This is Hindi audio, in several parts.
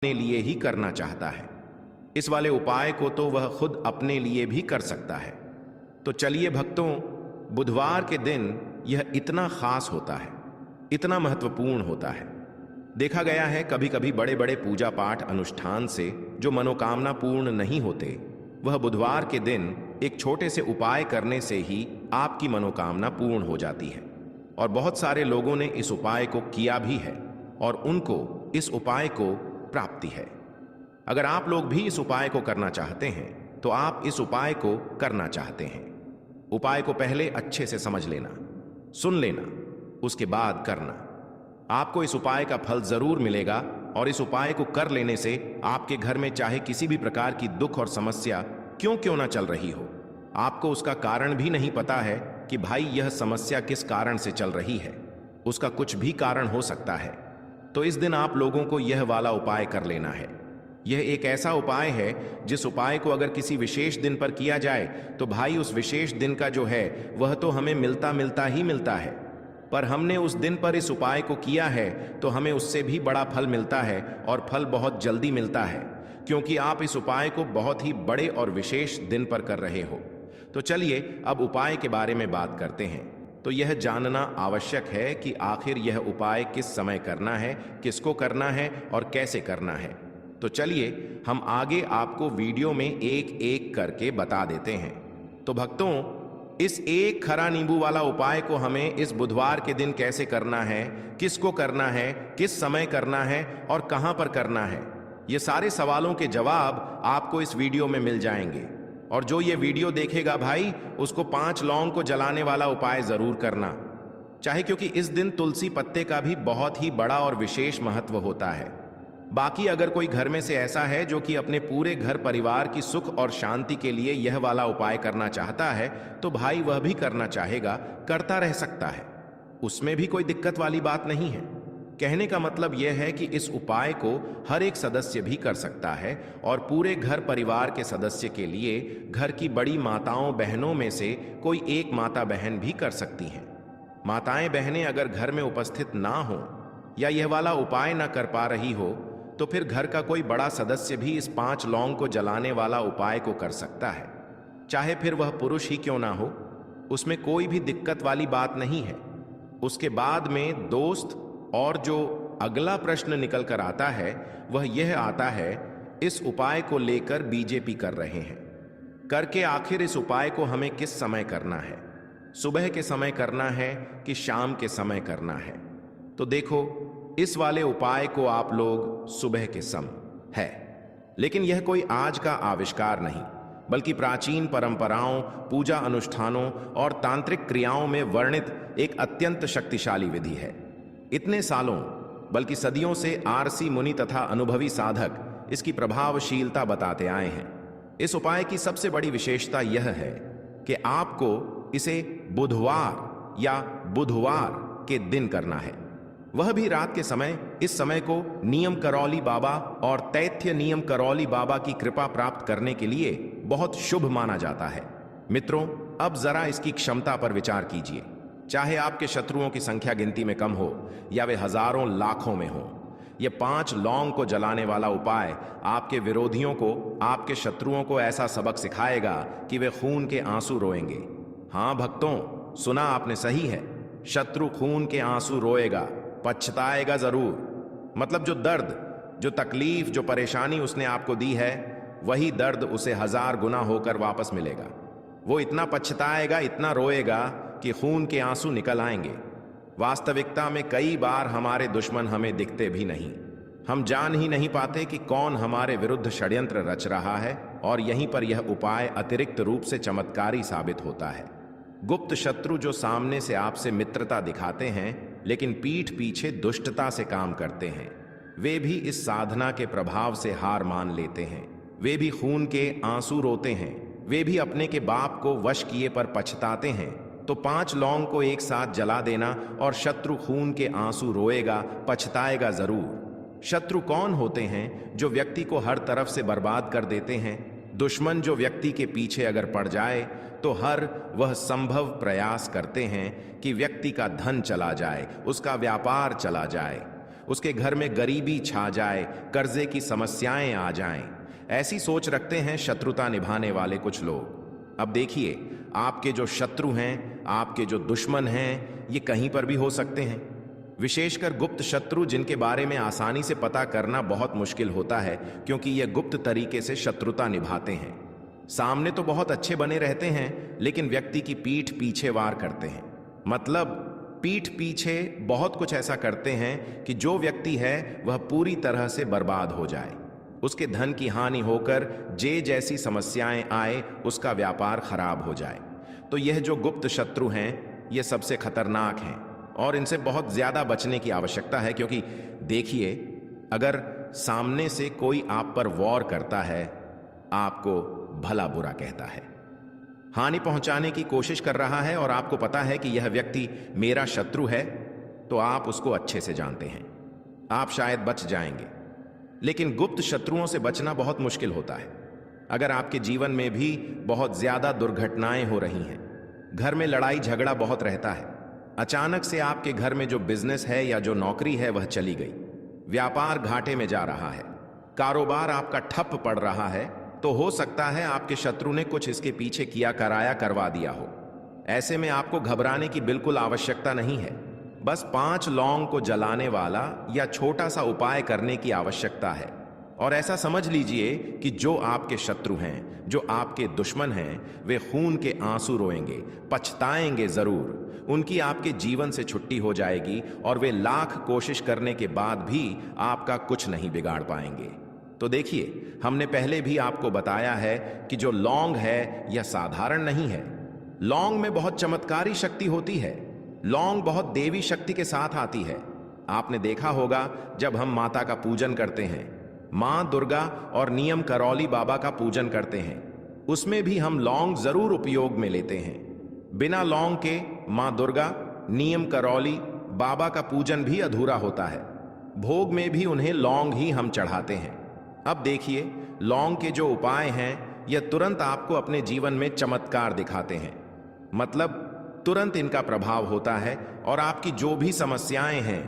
अपने लिए ही करना चाहता है। इस वाले उपाय को तो वह खुद अपने लिए भी कर सकता है। तो चलिए भक्तों, बुधवार के दिन यह इतना खास होता है, इतना महत्वपूर्ण होता है। देखा गया है कभी कभी बड़े बड़े पूजा पाठ अनुष्ठान से जो मनोकामना पूर्ण नहीं होते, वह बुधवार के दिन एक छोटे से उपाय करने से ही आपकी मनोकामना पूर्ण हो जाती है। और बहुत सारे लोगों ने इस उपाय को किया भी है और उनको इस उपाय को प्राप्ति है। अगर आप लोग भी इस उपाय को करना चाहते हैं तो आप इस उपाय को करना चाहते हैं। उपाय को पहले अच्छे से समझ लेना, सुन लेना, उसके बाद करना। आपको इस उपाय का फल जरूर मिलेगा और इस उपाय को कर लेने से आपके घर में चाहे किसी भी प्रकार की दुख और समस्या क्यों ना चल रही हो, आपको उसका कारण भी नहीं पता है कि भाई यह समस्या किस कारण से चल रही है, उसका कुछ भी कारण हो सकता है, तो इस दिन आप लोगों को यह वाला उपाय कर लेना है। यह एक ऐसा उपाय है जिस उपाय को अगर किसी विशेष दिन पर किया जाए तो भाई उस विशेष दिन का जो है वह तो हमें मिलता ही मिलता है, पर हमने उस दिन पर इस उपाय को किया है तो हमें उससे भी बड़ा फल मिलता है और फल बहुत जल्दी मिलता है, क्योंकि आप इस उपाय को बहुत ही बड़े और विशेष दिन पर कर रहे हो। तो चलिए अब उपाय के बारे में बात करते हैं। तो यह जानना आवश्यक है कि आखिर यह उपाय किस समय करना है, किसको करना है और कैसे करना है। तो चलिए हम आगे आपको वीडियो में एक एक करके बता देते हैं। तो भक्तों, इस एक खरा नींबू वाला उपाय को हमें इस बुधवार के दिन कैसे करना है, किसको करना है, किस समय करना है और कहां पर करना है, ये सारे सवालों के जवाब आपको इस वीडियो में मिल जाएंगे। और जो ये वीडियो देखेगा भाई, उसको 5 लौंग को जलाने वाला उपाय जरूर करना चाहे, क्योंकि इस दिन तुलसी पत्ते का भी बहुत ही बड़ा और विशेष महत्व होता है। बाकी अगर कोई घर में से ऐसा है जो कि अपने पूरे घर परिवार की सुख और शांति के लिए यह वाला उपाय करना चाहता है, तो भाई वह भी करना चाहेगा, करता रह सकता है, उसमें भी कोई दिक्कत वाली बात नहीं है। कहने का मतलब यह है कि इस उपाय को हर एक सदस्य भी कर सकता है और पूरे घर परिवार के सदस्य के लिए घर की बड़ी माताओं बहनों में से कोई एक माता बहन भी कर सकती हैं। माताएं बहनें अगर घर में उपस्थित ना हो या यह वाला उपाय ना कर पा रही हो तो फिर घर का कोई बड़ा सदस्य भी इस 5 लौंग को जलाने वाला उपाय को कर सकता है, चाहे फिर वह पुरुष ही क्यों ना हो, उसमें कोई भी दिक्कत वाली बात नहीं है। उसके बाद में दोस्त और जो अगला प्रश्न निकल कर आता है वह यह आता है, इस उपाय को लेकर बीजेपी कर रहे हैं, करके आखिर इस उपाय को हमें किस समय करना है, सुबह के समय करना है कि शाम के समय करना है। तो देखो, इस वाले उपाय को आप लोग सुबह के समय है, लेकिन यह कोई आज का आविष्कार नहीं, बल्कि प्राचीन परंपराओं, पूजा अनुष्ठानों और तांत्रिक क्रियाओं में वर्णित एक अत्यंत शक्तिशाली विधि है। इतने सालों बल्कि सदियों से आरसी मुनि तथा अनुभवी साधक इसकी प्रभावशीलता बताते आए हैं। इस उपाय की सबसे बड़ी विशेषता यह है कि आपको इसे बुधवार या बुधवार के दिन करना है, वह भी रात के समय। इस समय को नियम करौली बाबा और तैथ्य नियम करौली बाबा की कृपा प्राप्त करने के लिए बहुत शुभ माना जाता है। मित्रों, अब जरा इसकी क्षमता पर विचार कीजिए। चाहे आपके शत्रुओं की संख्या गिनती में कम हो या वे हजारों लाखों में हो, यह 5 लौंग को जलाने वाला उपाय आपके विरोधियों को, आपके शत्रुओं को ऐसा सबक सिखाएगा कि वे खून के आंसू रोएंगे। हाँ भक्तों, सुना आपने सही है, शत्रु खून के आंसू रोएगा, पछताएगा जरूर। मतलब जो दर्द, जो तकलीफ, जो परेशानी उसने आपको दी है, वही दर्द उसे 1000 गुना होकर वापस मिलेगा। वो इतना पछताएगा, इतना रोएगा कि खून के आंसू निकल आएंगे। वास्तविकता में कई बार हमारे दुश्मन हमें दिखते भी नहीं, हम जान ही नहीं पाते कि कौन हमारे विरुद्ध षड्यंत्र रच रहा है, और यहीं पर यह उपाय अतिरिक्त रूप से चमत्कारी साबित होता है। गुप्त शत्रु जो सामने से आपसे मित्रता दिखाते हैं लेकिन पीठ पीछे दुष्टता से काम करते हैं, वे भी इस साधना के प्रभाव से हार मान लेते हैं। वे भी खून के आंसू रोते हैं, वे भी अपने के बाप को वश किए पर पछताते हैं। तो 5 लौंग को एक साथ जला देना और शत्रु खून के आंसू रोएगा, पछताएगा जरूर। शत्रु कौन होते हैं? जो व्यक्ति को हर तरफ से बर्बाद कर देते हैं। दुश्मन जो व्यक्ति के पीछे अगर पड़ जाए तो हर वह संभव प्रयास करते हैं कि व्यक्ति का धन चला जाए, उसका व्यापार चला जाए, उसके घर में गरीबी छा जाए, कर्जे की समस्याएं आ जाएं। ऐसी सोच रखते हैं शत्रुता निभाने वाले कुछ लोग। अब देखिए, आपके जो शत्रु हैं, आपके जो दुश्मन हैं, ये कहीं पर भी हो सकते हैं। विशेषकर गुप्त शत्रु, जिनके बारे में आसानी से पता करना बहुत मुश्किल होता है, क्योंकि ये गुप्त तरीके से शत्रुता निभाते हैं। सामने तो बहुत अच्छे बने रहते हैं, लेकिन व्यक्ति की पीठ पीछे वार करते हैं। मतलब पीठ पीछे बहुत कुछ ऐसा करते हैं कि जो व्यक्ति है वह पूरी तरह से बर्बाद हो जाए, उसके धन की हानि होकर जे जैसी समस्याएं आए, उसका व्यापार खराब हो जाए। तो यह जो गुप्त शत्रु हैं, ये सबसे खतरनाक हैं और इनसे बहुत ज्यादा बचने की आवश्यकता है। क्योंकि देखिए, अगर सामने से कोई आप पर वॉर करता है, आपको भला बुरा कहता है, हानि पहुंचाने की कोशिश कर रहा है और आपको पता है कि यह व्यक्ति मेरा शत्रु है, तो आप उसको अच्छे से जानते हैं, आप शायद बच जाएंगे। लेकिन गुप्त शत्रुओं से बचना बहुत मुश्किल होता है। अगर आपके जीवन में भी बहुत ज्यादा दुर्घटनाएं हो रही हैं, घर में लड़ाई झगड़ा बहुत रहता है, अचानक से आपके घर में जो बिजनेस है या जो नौकरी है वह चली गई, व्यापार घाटे में जा रहा है, कारोबार आपका ठप पड़ रहा है, तो हो सकता है आपके शत्रु ने कुछ इसके पीछे किया कराया करवा दिया हो। ऐसे में आपको घबराने की बिल्कुल आवश्यकता नहीं है। बस 5 लौंग को जलाने वाला या छोटा सा उपाय करने की आवश्यकता है। और ऐसा समझ लीजिए कि जो आपके शत्रु हैं, जो आपके दुश्मन हैं, वे खून के आंसू रोएंगे, पछताएंगे जरूर। उनकी आपके जीवन से छुट्टी हो जाएगी और वे लाख कोशिश करने के बाद भी आपका कुछ नहीं बिगाड़ पाएंगे। तो देखिए, हमने पहले भी आपको बताया है कि जो लौंग है यह साधारण नहीं है। लौंग में बहुत चमत्कारी शक्ति होती है। लौंग बहुत देवी शक्ति के साथ आती है। आपने देखा होगा, जब हम माता का पूजन करते हैं, मां दुर्गा और नियम करौली बाबा का पूजन करते हैं, उसमें भी हम लौंग जरूर उपयोग में लेते हैं। बिना लौंग के मां दुर्गा, नियम करौली बाबा का पूजन भी अधूरा होता है। भोग में भी उन्हें लौंग ही हम चढ़ाते हैं। अब देखिए, लौंग के जो उपाय हैं, यह तुरंत आपको अपने जीवन में चमत्कार दिखाते हैं। मतलब तुरंत इनका प्रभाव होता है और आपकी जो भी समस्याएं हैं,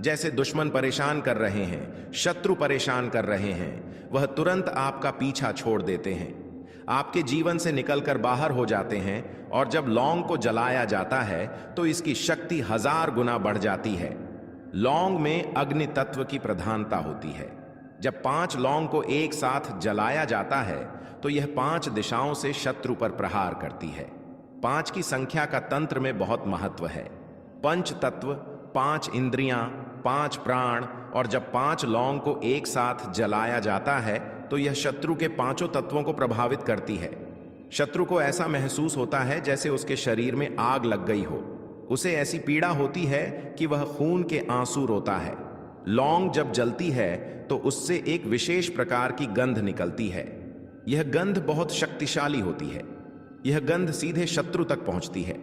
जैसे दुश्मन परेशान कर रहे हैं, शत्रु परेशान कर रहे हैं, वह तुरंत आपका पीछा छोड़ देते हैं, आपके जीवन से निकलकर बाहर हो जाते हैं। और जब लौंग को जलाया जाता है तो इसकी शक्ति 1000 गुना बढ़ जाती है। लौंग में अग्नि तत्व की प्रधानता होती है। जब 5 लौंग को एक साथ जलाया जाता है तो यह 5 दिशाओं से शत्रु पर प्रहार करती है। 5 की संख्या का तंत्र में बहुत महत्व है। पंच तत्व, 5 इंद्रियां, 5 प्राण, और जब 5 लौंग को एक साथ जलाया जाता है तो यह शत्रु के 5 तत्वों को प्रभावित करती है। शत्रु को ऐसा महसूस होता है जैसे उसके शरीर में आग लग गई हो। उसे ऐसी पीड़ा होती है कि वह खून के आंसू रोता है। लौंग जब जलती है तो उससे एक विशेष प्रकार की गंध निकलती है। यह गंध बहुत शक्तिशाली होती है। यह गंध सीधे शत्रु तक पहुंचती है,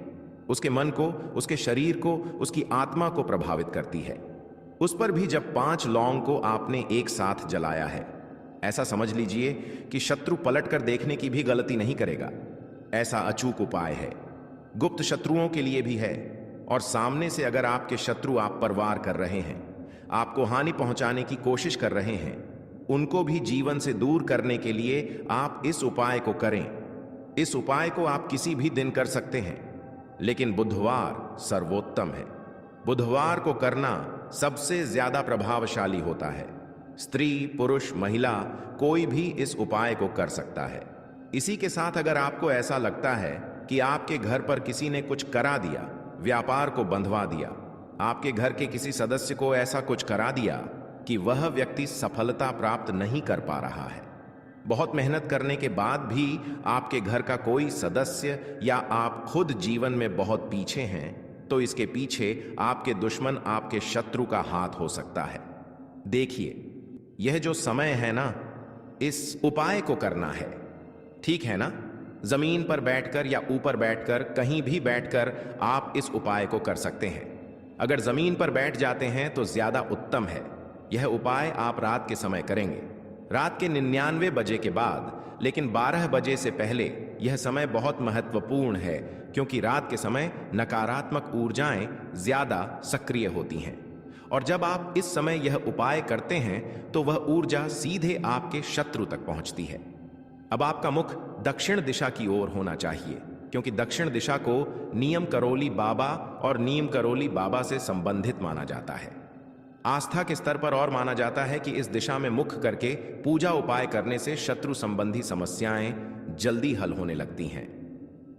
उसके मन को, उसके शरीर को, उसकी आत्मा को प्रभावित करती है। उस पर भी जब 5 लौंग को आपने एक साथ जलाया है, ऐसा समझ लीजिए कि शत्रु पलट कर देखने की भी गलती नहीं करेगा। ऐसा अचूक उपाय है, गुप्त शत्रुओं के लिए भी है। और सामने से अगर आपके शत्रु आप पर वार कर रहे हैं, आपको हानि पहुंचाने की कोशिश कर रहे हैं, उनको भी जीवन से दूर करने के लिए आप इस उपाय को करें। इस उपाय को आप किसी भी दिन कर सकते हैं, लेकिन बुधवार सर्वोत्तम है। बुधवार को करना सबसे ज्यादा प्रभावशाली होता है। स्त्री, पुरुष, महिला, कोई भी इस उपाय को कर सकता है। इसी के साथ अगर आपको ऐसा लगता है कि आपके घर पर किसी ने कुछ करा दिया, व्यापार को बंधवा दिया, आपके घर के किसी सदस्य को ऐसा कुछ करा दिया कि वह व्यक्ति सफलता प्राप्त नहीं कर पा रहा है, बहुत मेहनत करने के बाद भी आपके घर का कोई सदस्य या आप खुद जीवन में बहुत पीछे हैं, तो इसके पीछे आपके दुश्मन, आपके शत्रु का हाथ हो सकता है। देखिए, यह जो समय है ना, इस उपाय को करना है, ठीक है ना? जमीन पर बैठकर या ऊपर बैठकर, कहीं भी बैठकर आप इस उपाय को कर सकते हैं। अगर जमीन पर बैठ जाते हैं तो ज्यादा उत्तम है। यह उपाय आप रात के समय करेंगे, रात के 99 बजे के बाद, लेकिन 12 बजे से पहले यह समय बहुत महत्वपूर्ण है, क्योंकि रात के समय नकारात्मक ऊर्जाएं ज्यादा सक्रिय होती हैं और जब आप इस समय यह उपाय करते हैं तो वह ऊर्जा सीधे आपके शत्रु तक पहुंचती है। अब आपका मुख दक्षिण दिशा की ओर होना चाहिए, क्योंकि दक्षिण दिशा को नियम करोली बाबा और नीम करोली बाबा से संबंधित माना जाता है। आस्था के स्तर पर और माना जाता है कि इस दिशा में मुख करके पूजा उपाय करने से शत्रु संबंधी समस्याएं जल्दी हल होने लगती हैं।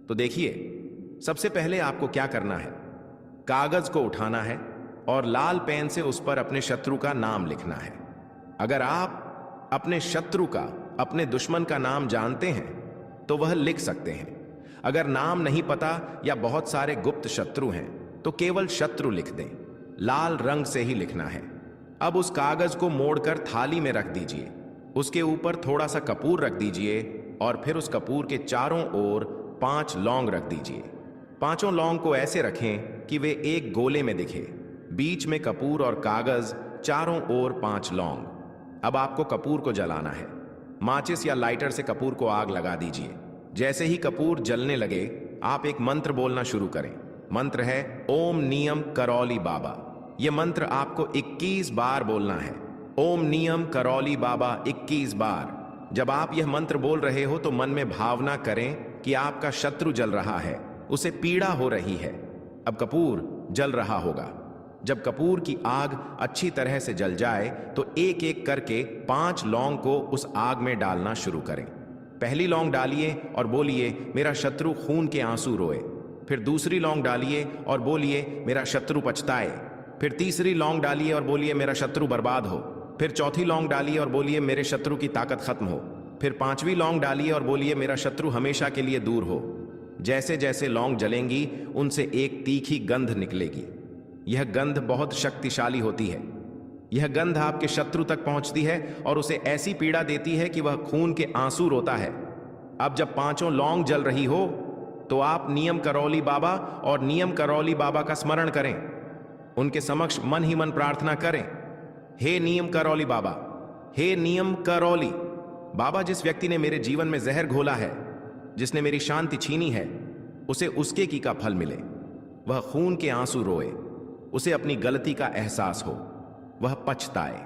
तो देखिए, सबसे पहले आपको क्या करना है, कागज को उठाना है और लाल पेन से उस पर अपने शत्रु का नाम लिखना है। अगर आप अपने शत्रु का, अपने दुश्मन का नाम जानते हैं तो वह लिख सकते हैं। अगर नाम नहीं पता या बहुत सारे गुप्त शत्रु हैं तो केवल शत्रु लिख दें। लाल रंग से ही लिखना है। अब उस कागज को मोड़कर थाली में रख दीजिए। उसके ऊपर थोड़ा सा कपूर रख दीजिए और फिर उस कपूर के चारों ओर 5 लौंग रख दीजिए। 5 लौंग को ऐसे रखें कि वे एक गोले में दिखे। बीच में कपूर और कागज, चारों ओर 5 लौंग। अब आपको कपूर को जलाना है। माचिस या लाइटर से कपूर को आग लगा दीजिए। जैसे ही कपूर जलने लगे, आप एक मंत्र बोलना शुरू करें। मंत्र है ओम नियम करौली बाबा। यह मंत्र आपको 21 बार बोलना है। ओम नियम करौली बाबा 21 बार। जब आप यह मंत्र बोल रहे हो तो मन में भावना करें कि आपका शत्रु जल रहा है, उसे पीड़ा हो रही है। अब कपूर जल रहा होगा। जब कपूर की आग अच्छी तरह से जल जाए तो एक एक करके 5 लौंग को उस आग में डालना शुरू करें। पहली लौंग डालिए और बोलिए मेरा शत्रु खून के आंसू रोए। फिर दूसरी लौंग डालिए और बोलिए मेरा शत्रु पछताए। फिर तीसरी लौंग डालिए और बोलिए मेरा शत्रु बर्बाद हो। फिर चौथी लौंग डालिए और बोलिए मेरे शत्रु की ताकत खत्म हो। फिर 5वीं लौंग डालिए और बोलिए मेरा शत्रु हमेशा के लिए दूर हो। जैसे जैसे लौंग जलेंगी उनसे एक तीखी गंध निकलेगी। यह गंध बहुत शक्तिशाली होती है। यह गंध आपके शत्रु तक पहुंचती है और उसे ऐसी पीड़ा देती है कि वह खून के आंसू रोता है। अब जब 5 लौंग जल रही हो तो आप नियम करौली बाबा और नियम करौली बाबा का स्मरण करें। उनके समक्ष मन ही मन प्रार्थना करें, हे नियम करौली बाबा, हे नियम करौली बाबा, जिस व्यक्ति ने मेरे जीवन में जहर घोला है, जिसने मेरी शांति छीनी है, उसे उसके की का फल मिले। वह खून के आंसू रोए, उसे अपनी गलती का एहसास हो, वह पछताए।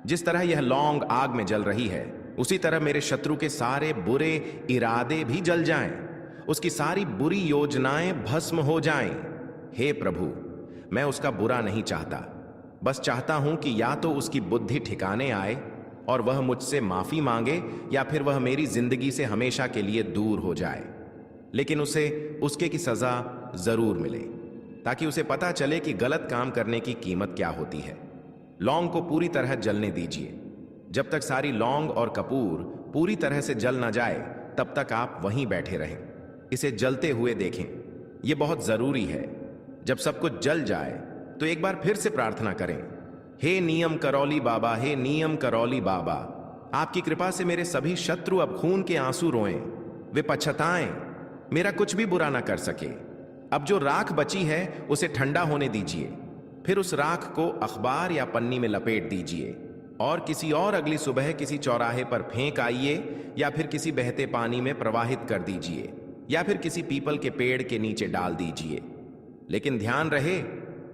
जिस तरह यह लौंग आग में जल रही है, उसी तरह मेरे शत्रु के सारे बुरे इरादे भी जल जाएं, उसकी सारी बुरी योजनाएं भस्म हो जाएं। हे प्रभु, मैं उसका बुरा नहीं चाहता, बस चाहता हूं कि या तो उसकी बुद्धि ठिकाने आए और वह मुझसे माफी मांगे, या फिर वह मेरी जिंदगी से हमेशा के लिए दूर हो जाए। लेकिन उसे उसके की सजा जरूर मिले, ताकि उसे पता चले कि गलत काम करने की कीमत क्या होती है। लौंग को पूरी तरह जलने दीजिए। जब तक सारी लौंग और कपूर पूरी तरह से जल ना जाए, तब तक आप वहीं बैठे रहें। इसे जलते हुए देखें, यह बहुत जरूरी है। जब सब कुछ जल जाए तो एक बार फिर से प्रार्थना करें, हे नियम करौली बाबा, हे नियम करौली बाबा, आपकी कृपा से मेरे सभी शत्रु अब खून के आंसू रोएं, वे पछताएं, मेरा कुछ भी बुरा ना कर सके। अब जो राख बची है उसे ठंडा होने दीजिए। फिर उस राख को अखबार या पन्नी में लपेट दीजिए और किसी और अगली सुबह किसी चौराहे पर फेंक आइए, या फिर किसी बहते पानी में प्रवाहित कर दीजिए, या फिर किसी पीपल के पेड़ के नीचे डाल दीजिए। लेकिन ध्यान रहे,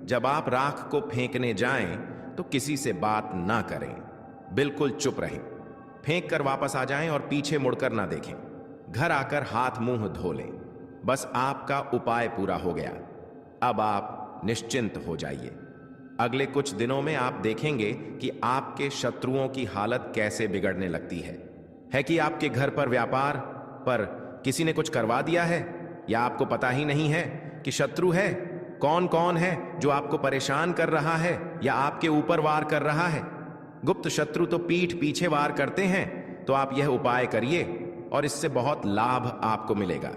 जब आप राख को फेंकने जाएं तो किसी से बात ना करें, बिल्कुल चुप रहें। फेंक कर वापस आ जाएं और पीछे मुड़कर ना देखें। घर आकर हाथ मुंह धो लें। बस आपका उपाय पूरा हो गया। अब आप निश्चिंत हो जाइए। अगले कुछ दिनों में आप देखेंगे कि आपके शत्रुओं की हालत कैसे बिगड़ने लगती है कि आपके घर पर व्यापार पर किसी ने कुछ करवा दिया है, या आपको पता ही नहीं है कि शत्रु है। कौन कौन है जो आपको परेशान कर रहा है या आपके ऊपर वार कर रहा है। गुप्त शत्रु तो पीठ पीछे वार करते हैं, तो आप यह उपाय करिए और इससे बहुत लाभ आपको मिलेगा।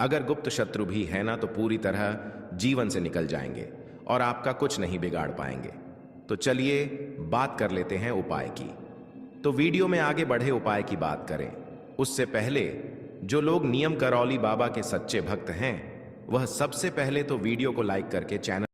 अगर गुप्त शत्रु भी है ना, तो पूरी तरह जीवन से निकल जाएंगे और आपका कुछ नहीं बिगाड़ पाएंगे। तो चलिए बात कर लेते हैं उपाय की। तो वीडियो में आगे बढ़े उपाय की बात करें उससे पहले जो लोग नियम करौली बाबा के सच्चे भक्त हैं, वह सबसे पहले तो वीडियो को लाइक करके चैनल